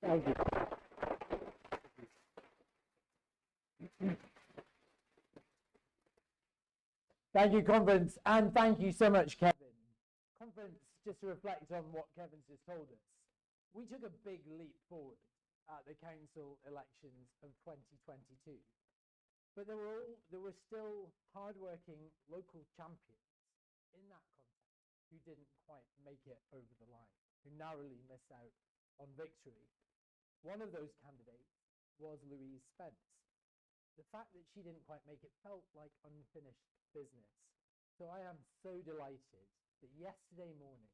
Thank you. Thank you, Conference, and thank you so much, Kevin. Conference, just to reflect on what Kevin's just told us, we took a big leap forward at the council elections of 2022, but there were still hardworking local champions in that contest who didn't quite make it over the line, who narrowly missed out on victory. One of those candidates was Louise Spence. The fact that she didn't quite make it felt like unfinished business. So I am so delighted that yesterday morning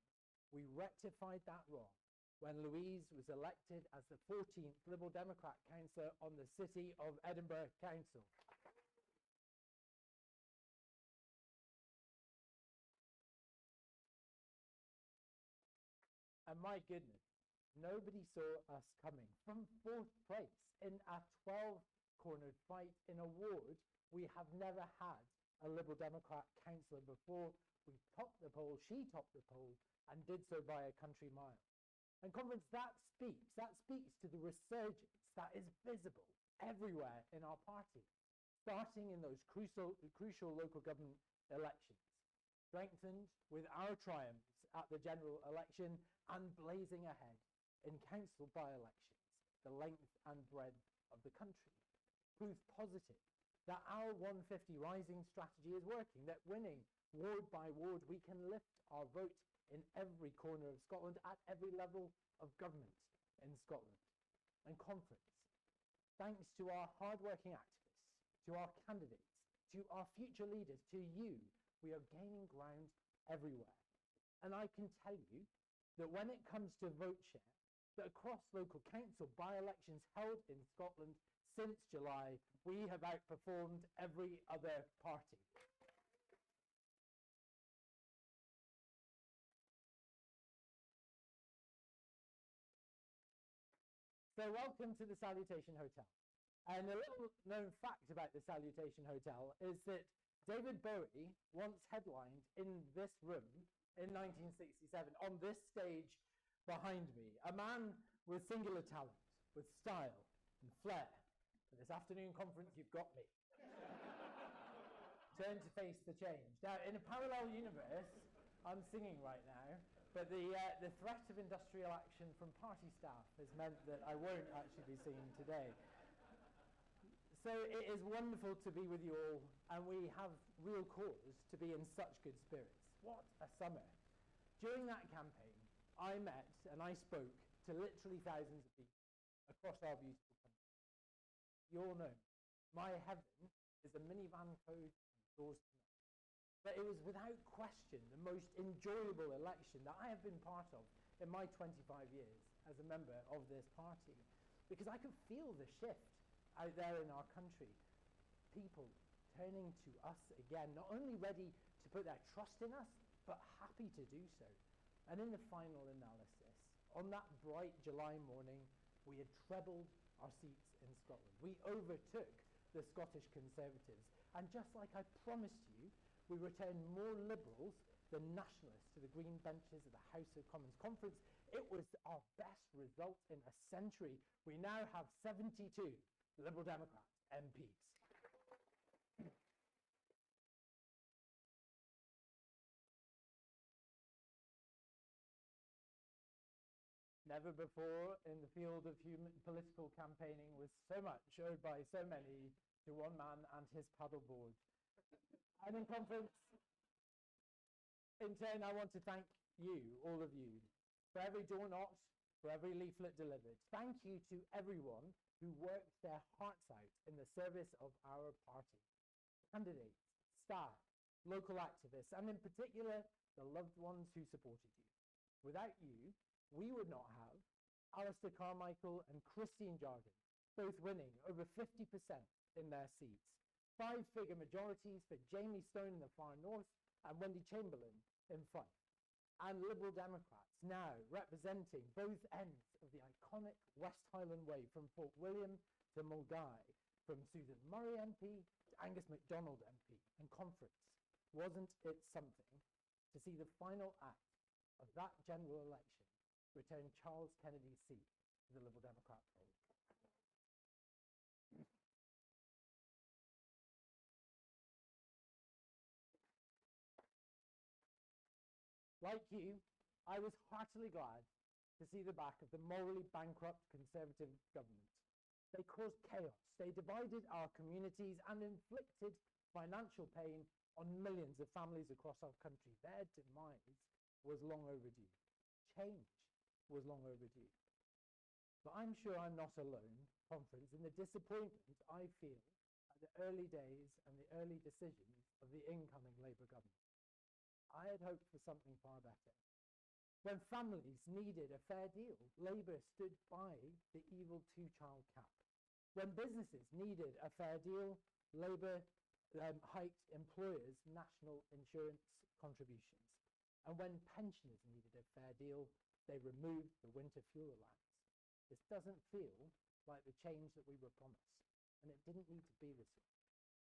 we rectified that wrong when Louise was elected as the 14th Liberal Democrat councillor on the City of Edinburgh Council. And my goodness, nobody saw us coming. From 4th place in a 12-cornered fight in a ward, we have never had a Liberal Democrat councillor before. We topped the poll, she topped the poll, and did so by a country mile. And Conference, that speaks to the resurgence that is visible everywhere in our party, starting in those crucial local government elections, strengthened with our triumphs at the general election and blazing ahead in council by-elections, the length and breadth of the country. Proof positive that our 150 rising strategy is working, that winning ward by ward, we can lift our vote in every corner of Scotland at every level of government in Scotland. And Conference, thanks to our hard-working activists, to our candidates, to our future leaders, to you, we are gaining ground everywhere. And I can tell you that when it comes to vote share, that across local council by-elections held in Scotland since July, we have outperformed every other party. So welcome to the Salutation Hotel. And a little known fact about the Salutation Hotel is that David Bowie once headlined in this room in 1967 on this stage behind me, a man with singular talent, with style and flair. For this afternoon Conference, you've got me. Turn to face the change. Now, in a parallel universe, I'm singing right now, but the threat of industrial action from party staff has meant that I won't actually be singing today. So it is wonderful to be with you all, and we have real cause to be in such good spirits. What a summer. During that campaign, I met and I spoke to literally thousands of people across our beautiful country. You all know, my heaven is a minivan code and doors to knock. But it was without question the most enjoyable election that I have been part of in my 25 years as a member of this party, because I could feel the shift out there in our country. People turning to us again, not only ready to put their trust in us, but happy to do so. And in the final analysis, on that bright July morning, we had trebled our seats in Scotland. We overtook the Scottish Conservatives. And just like I promised you, we returned more Liberals than Nationalists to the green benches of the House of Commons Conference. It was our best result in a century. We now have 72 Liberal Democrat MPs. Never before in the field of political campaigning was so much owed by so many to one man and his paddleboard. And in Conference, in turn, I want to thank you, all of you, for every door knocked, for every leaflet delivered. Thank you to everyone who worked their hearts out in the service of our party. Candidates, staff, local activists, and in particular, the loved ones who supported you. Without you, we would not have Alistair Carmichael and Christine Jarden, both winning over 50% in their seats. 5-figure majorities for Jamie Stone in the far north and Wendy Chamberlain in Fife. And Liberal Democrats now representing both ends of the iconic West Highland Way, from Fort William to Mulgai, from Susan Murray MP to Angus MacDonald MP. And Conference, wasn't it something to see the final act of that general election return Charles Kennedy's seat the Liberal Democrat fold. Like you, I was heartily glad to see the back of the morally bankrupt Conservative government. They caused chaos, they divided our communities and inflicted financial pain on millions of families across our country. Their demise was long overdue. Change was long overdue. But I'm sure I'm not alone, conference, in the disappointment I feel at the early days and the early decisions of the incoming Labour government. I had hoped for something far better. When families needed a fair deal, Labour stood by the evil two-child cap. When businesses needed a fair deal, Labour hiked employers' national insurance contributions. And when pensioners needed a fair deal, they removed the winter fuel allowance. This doesn't feel like the change that we were promised, and it didn't need to be this way.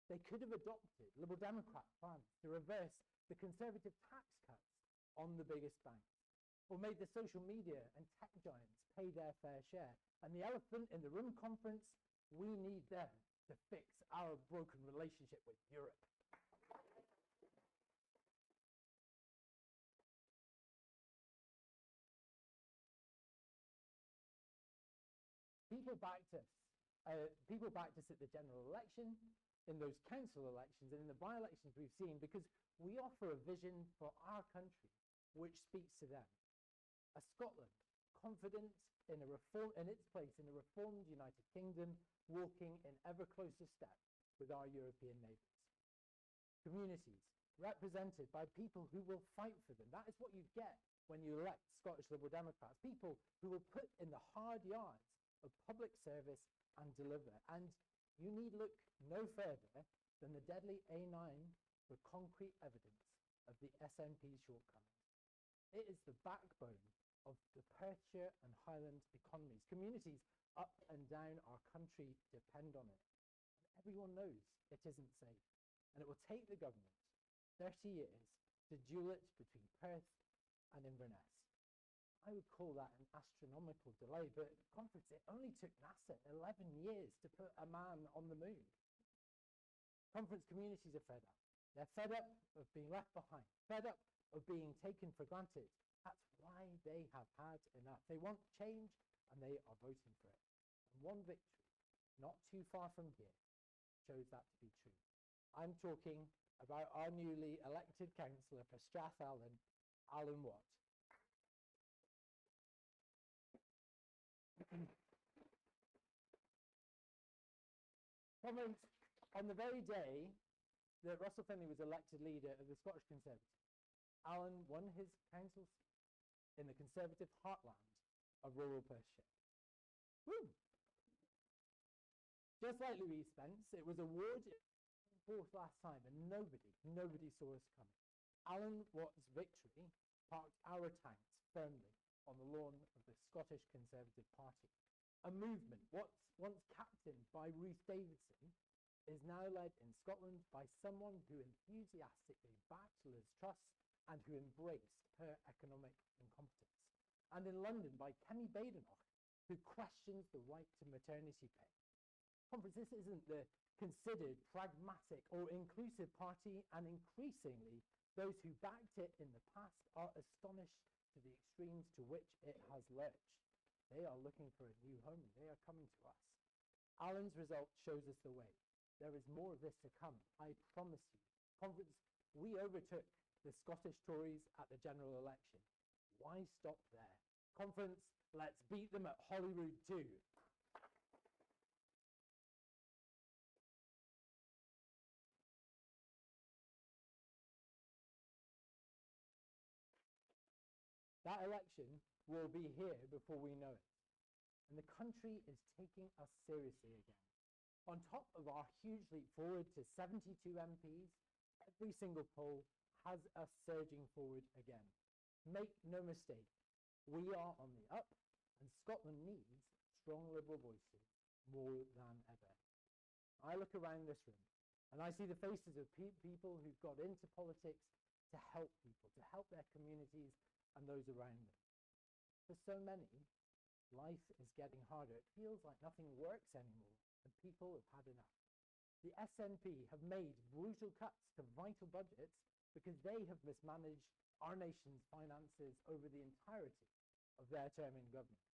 They could have adopted Liberal Democrat plans to reverse the Conservative tax cuts on the biggest banks, or made the social media and tech giants pay their fair share. And the elephant in the room, conference, we need them to fix our broken relationship with Europe. People backed us. People backed us at the general election, in those council elections, and in the by-elections we've seen, because we offer a vision for our country which speaks to them. A Scotland confident in its place in a reformed United Kingdom, walking in ever closer step with our European neighbours. Communities represented by people who will fight for them. That is what you get when you elect Scottish Liberal Democrats. People who will put in the hard yards of public service and deliver. And you need look no further than the deadly A9 for concrete evidence of the SNP's shortcomings. It is the backbone of the Perthshire and Highland economies. Communities up and down our country depend on it. And everyone knows it isn't safe. And it will take the government 30 years to duel it between Perth and Inverness. I would call that an astronomical delay, but conference, it only took NASA 11 years to put a man on the moon. Conference communities are fed up. They're fed up of being left behind, fed up of being taken for granted. That's why they have had enough. They want change, and they are voting for it. And one victory, not too far from here, shows that to be true. I'm talking about our newly elected councillor for Strathallan, Alan Watt. On the very day that Russell Finlay was elected leader of the Scottish Conservatives, Alan won his council seat in the Conservative heartland of rural Perthshire. Woo! Just like Louise Spence, it was awarded fourth last time, and nobody saw us coming. Alan Watt's victory parked our tanks firmly on the lawn of the Scottish Conservative Party. A movement once captained by Ruth Davidson is now led in Scotland by someone who enthusiastically backed Liz Truss and who embraced her economic incompetence. And in London by Kemi Badenoch, who questions the right to maternity pay. Conference, this isn't the considered, pragmatic or inclusive party, and increasingly those who backed it in the past are astonished to the extremes to which it has lurched. They are looking for a new home. They are coming to us. Alan's result shows us the way. There is more of this to come, I promise you. Conference, we overtook the Scottish Tories at the general election. Why stop there? Conference, let's beat them at Holyrood too. That election will be here before we know it. And the country is taking us seriously again. On top of our huge leap forward to 72 MPs, every single poll has us surging forward again. Make no mistake, we are on the up, and Scotland needs strong Liberal voices more than ever. I look around this room, and I see the faces of people who've got into politics to help people, to help their communities and those around them. For so many, life is getting harder. It feels like nothing works anymore, and people have had enough. The SNP have made brutal cuts to vital budgets because they have mismanaged our nation's finances over the entirety of their term in government.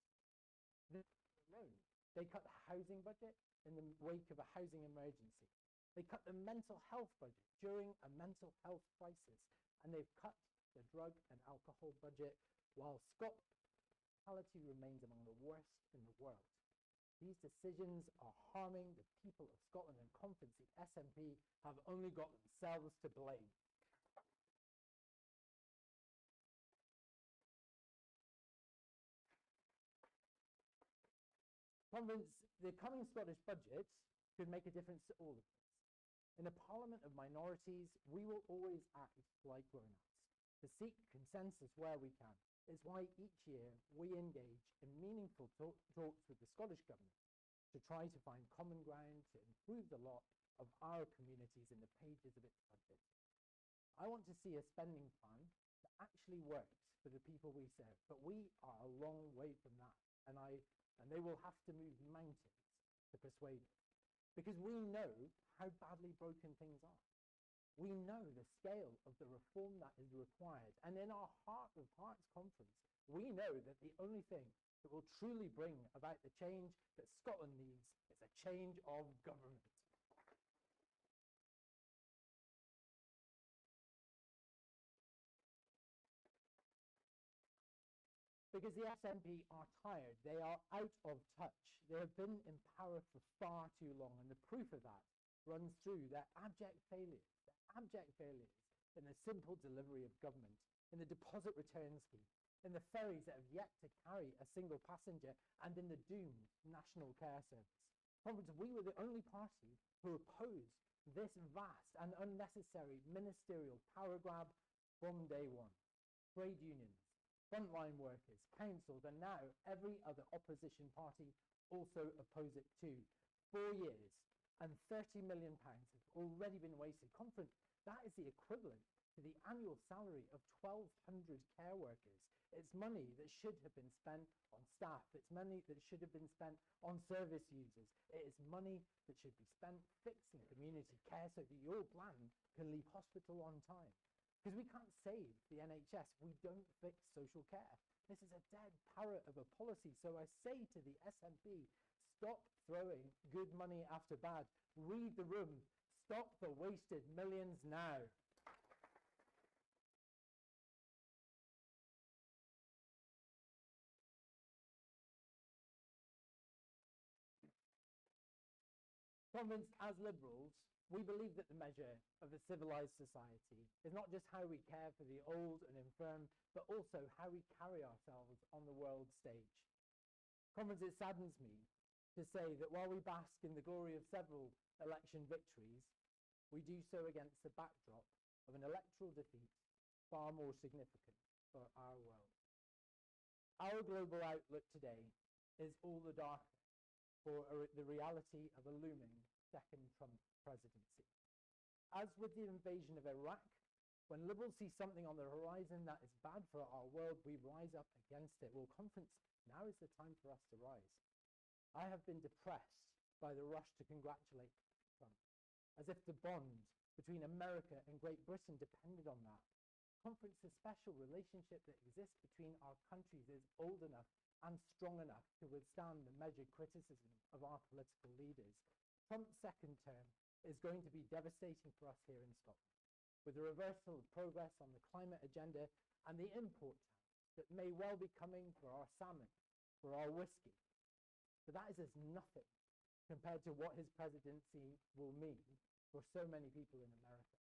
This alone, they cut the housing budget in the wake of a housing emergency. They cut the mental health budget during a mental health crisis, and they've cut the drug and alcohol budget while Scotland's mortality remains among the worst in the world. These decisions are harming the people of Scotland, and Conference, the SNP, have only got themselves to blame. Conference, the coming Scottish budget could make a difference to all of us. In a parliament of minorities, we will always act like grown-ups, to seek consensus where we can. It's why each year we engage in meaningful talks with the Scottish Government to try to find common ground to improve the lot of our communities in the pages of its budget. I want to see a spending plan that actually works for the people we serve, but we are a long way from that, and they will have to move mountains to persuade us, because we know how badly broken things are. We know the scale of the reform that is required, and in our Heart of Hearts conference, we know that the only thing that will truly bring about the change that Scotland needs is a change of government. Because the SNP are tired, they are out of touch. They have been in power for far too long, and the proof of that runs through their abject failures in the simple delivery of government, in the deposit return scheme, in the ferries that have yet to carry a single passenger, and in the doomed National Care Service. Conference, we were the only party who opposed this vast and unnecessary ministerial power grab from day one. Trade unions, frontline workers, councils, and now every other opposition party also oppose it too. 4 years and £30 million have already been wasted. Conference, that is the equivalent to the annual salary of 1,200 care workers. It's money that should have been spent on staff. It's money that should have been spent on service users. It is money that should be spent fixing community care so that your plan can leave hospital on time. Because we can't save the NHS. We don't fix social care. This is a dead parrot of a policy. So I say to the SNP, stop throwing good money after bad. Read the room. Stop the wasted millions now. Conference, as Liberals, we believe that the measure of a civilised society is not just how we care for the old and infirm, but also how we carry ourselves on the world stage. Conference, it saddens me to say that while we bask in the glory of several election victories, we do so against the backdrop of an electoral defeat far more significant for our world. Our global outlook today is all the darker for the reality of a looming second Trump presidency. As with the invasion of Iraq, when Liberals see something on the horizon that is bad for our world, we rise up against it. Well, Conference, now is the time for us to rise. I have been depressed by the rush to congratulate Trump, as if the bond between America and Great Britain depended on that. Conference, the special relationship that exists between our countries is old enough and strong enough to withstand the measured criticism of our political leaders. Trump's second term is going to be devastating for us here in Scotland, with the reversal of progress on the climate agenda and the import tax that may well be coming for our salmon, for our whiskey. But that is as nothing compared to what his presidency will mean for so many people in America.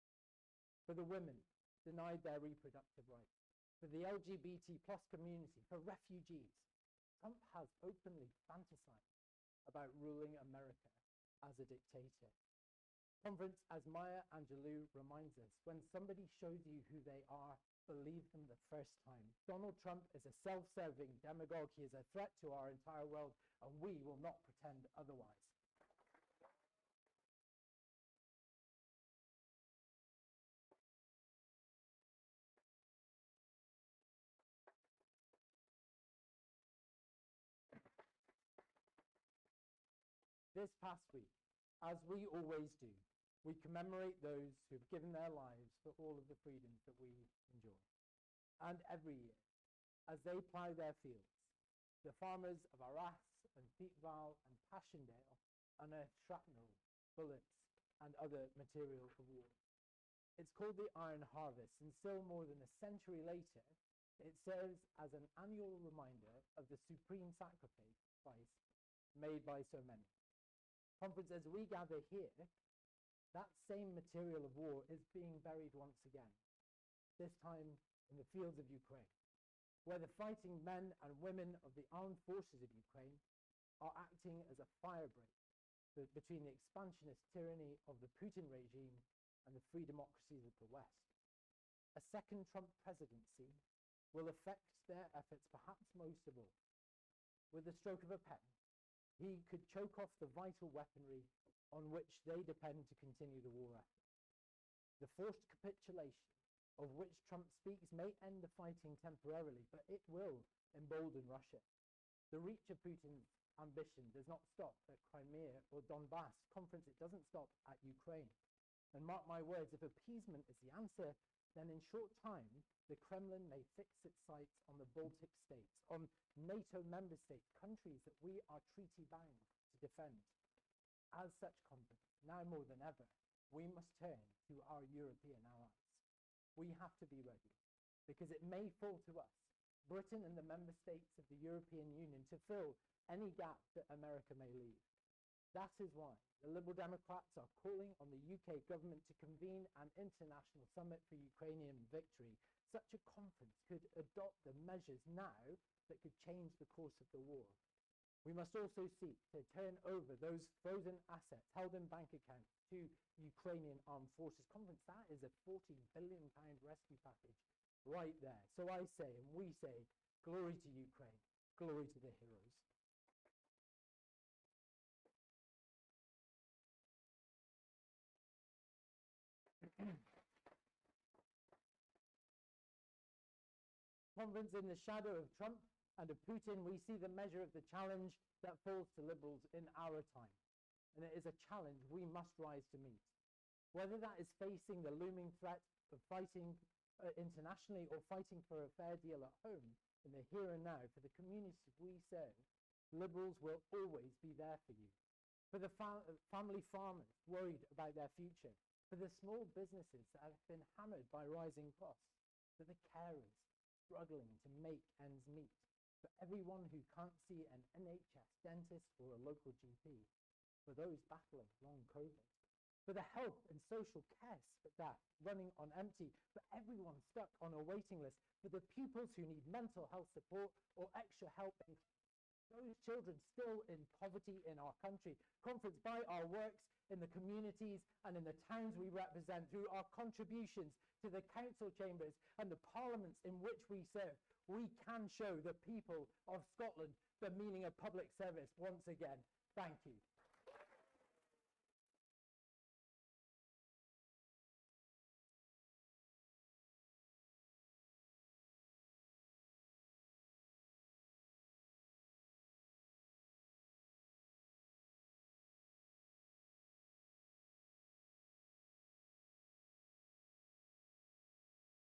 For the women denied their reproductive rights, for the LGBT plus community, for refugees, Trump has openly fantasized about ruling America as a dictator. Conference, as Maya Angelou reminds us, when somebody shows you who they are, believe them the first time. Donald Trump is a self-serving demagogue. He is a threat to our entire world, and we will not pretend otherwise. This past week, as we always do, we commemorate those who have given their lives for all of the freedoms that we enjoy. And every year, as they plough their fields, the farmers of Arras and Thiepval and Passchendaele unearth shrapnel, bullets, and other material of war. It's called the Iron Harvest, and still more than a century later, it serves as an annual reminder of the supreme sacrifice made by so many. Conference, as we gather here, that same material of war is being buried once again, this time in the fields of Ukraine, where the fighting men and women of the armed forces of Ukraine are acting as a firebreak between the expansionist tyranny of the Putin regime and the free democracies of the West. A second Trump presidency will affect their efforts perhaps most of all. With the stroke of a pen, he could choke off the vital weaponry on which they depend to continue the war effort. The forced capitulation of which Trump speaks may end the fighting temporarily, but it will embolden Russia. The reach of Putin's ambition does not stop at Crimea or Donbass. Conference, it doesn't stop at Ukraine. And mark my words, if appeasement is the answer, then in short time, the Kremlin may fix its sights on the Baltic states, on NATO member states, countries that we are treaty bound to defend. As such, Conference, now more than ever, we must turn to our European allies. We have to be ready, because it may fall to us, Britain and the member states of the European Union, to fill any gap that America may leave. That is why the Liberal Democrats are calling on the UK government to convene an international summit for Ukrainian victory. Such a conference could adopt the measures now that could change the course of the war. We must also seek to turn over those frozen assets held in bank accounts to Ukrainian armed forces. Conference, that is a £40 billion rescue package right there. So I say, and we say, glory to Ukraine, glory to the heroes. Conference, in the shadow of Trump and of Putin, we see the measure of the challenge that falls to liberals in our time. And it is a challenge we must rise to meet. Whether that is facing the looming threat of fighting internationally or fighting for a fair deal at home in the here and now for the communities we serve, liberals will always be there for you. For the family farmers worried about their future, for the small businesses that have been hammered by rising costs, for the carers struggling to make ends meet, for everyone who can't see an NHS dentist or a local GP, for those battling long COVID, for the health and social care staff running on empty, for everyone stuck on a waiting list, for the pupils who need mental health support or extra help, those children still in poverty in our country. Conference, by our works in the communities and in the towns we represent, through our contributions to the council chambers and the parliaments in which we serve, we can show the people of Scotland the meaning of public service once again. Thank you.